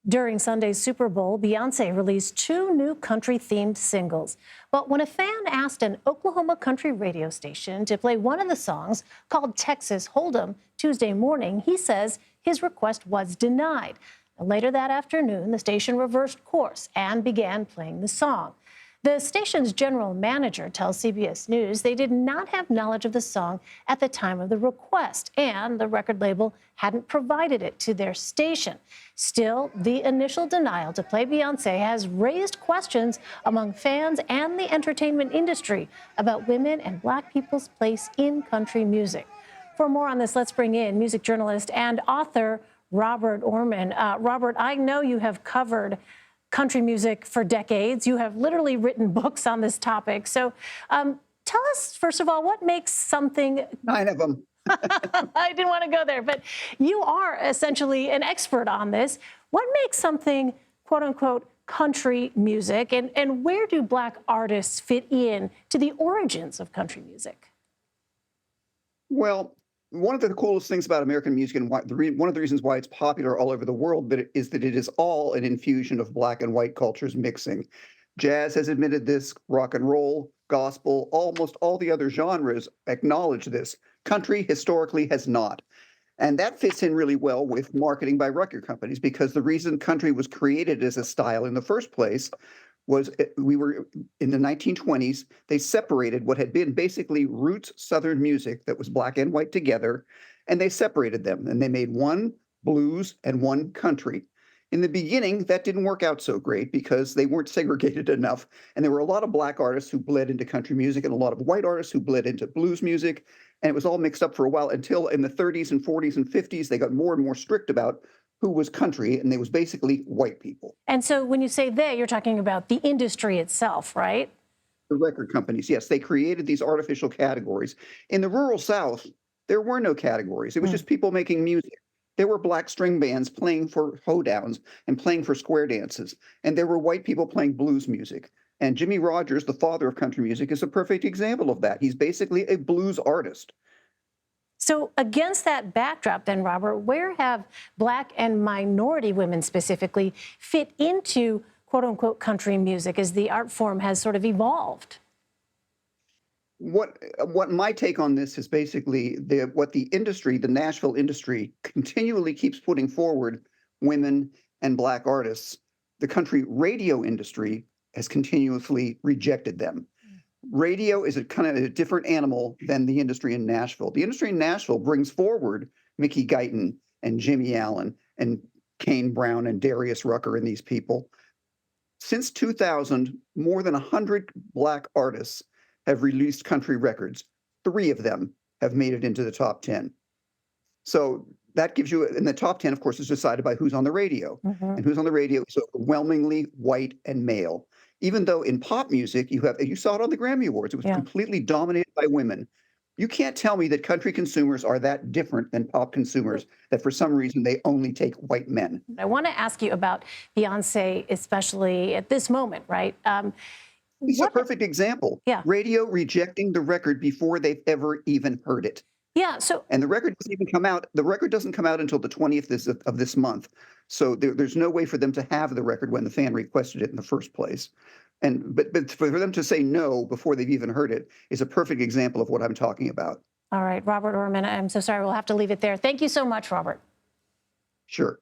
During Sunday's Super Bowl, Beyoncé released two new country-themed singles. But when a fan asked an Oklahoma country radio station to play one of the songs, called Texas Hold'em, Tuesday morning, he says his request was denied. Later that afternoon, the station reversed course and began playing the song. The station's general manager tells CBS News they did not have knowledge of the song at the time of the request, and the record label hadn't provided it to their station. Still, the initial denial to play Beyoncé has raised questions among fans and the entertainment industry about women and Black people's place in country music. For more on this, let's bring in music journalist and author Robert Oermann. Robert, I know you have covered country music for decades. You have literally written books on this topic. So tell us, first of all, what makes something... 9 of them. I didn't want to go there, but you are essentially an expert on this. What makes something, quote unquote, country music, and where do Black artists fit in to the origins of country music? Well, one of the coolest things about American music and one of the reasons why it's popular all over the world is that it is all an infusion of Black and white cultures mixing. Jazz has admitted this, rock and roll, gospel, almost all the other genres acknowledge this. Country historically has not. And that fits in really well with marketing by record companies, because the reason country was created as a style in the first place was we were in the 1920s, they separated what had been basically roots Southern music that was Black and white together, and they separated them, and they made one blues and one country. In the beginning, that didn't work out so great because they weren't segregated enough, and there were a lot of Black artists who bled into country music and a lot of white artists who bled into blues music, and it was all mixed up for a while until in the 30s and 40s and 50s, they got more and more strict about who was country, and they was basically white people. And so when you say they, you're talking about the industry itself, right? The record companies, yes, they created these artificial categories. In the rural South, there were no categories. It was just people making music. There were Black string bands playing for hoedowns and playing for square dances, and there were white people playing blues music. And Jimmy Rogers, the father of country music, is a perfect example of that. He's basically a blues artist. So against that backdrop then, Robert, where have Black and minority women specifically fit into quote unquote country music as the art form has sort of evolved? What my take on this is basically what the industry, the Nashville industry, continually keeps putting forward women and Black artists. The country radio industry has continuously rejected them. Radio is a kind of a different animal than the industry in Nashville. The industry in Nashville brings forward Mickey Guyton and Jimmy Allen and Kane Brown and Darius Rucker and these people. Since 2000, more than 100 Black artists have released country records. 3 of them have made it into the top 10. So that gives you, and the top 10, of course, is decided by who's on the radio. And who's on the radio is overwhelmingly white and male. Even though in pop music, you saw it on the Grammy Awards, it was completely dominated by women. You can't tell me that country consumers are that different than pop consumers, that for some reason they only take white men. I want to ask you about Beyoncé, especially at this moment, right? It's a perfect example. Yeah. Radio rejecting the record before they've ever even heard it. Yeah. So, and the record doesn't even come out. The record doesn't come out until the 20th of this month. So there's no way for them to have the record when the fan requested it in the first place. But for them to say no before they've even heard it is a perfect example of what I'm talking about. all right, Robert Oermann, I'm so sorry. We'll have to leave it there. Thank you so much, Robert. Sure.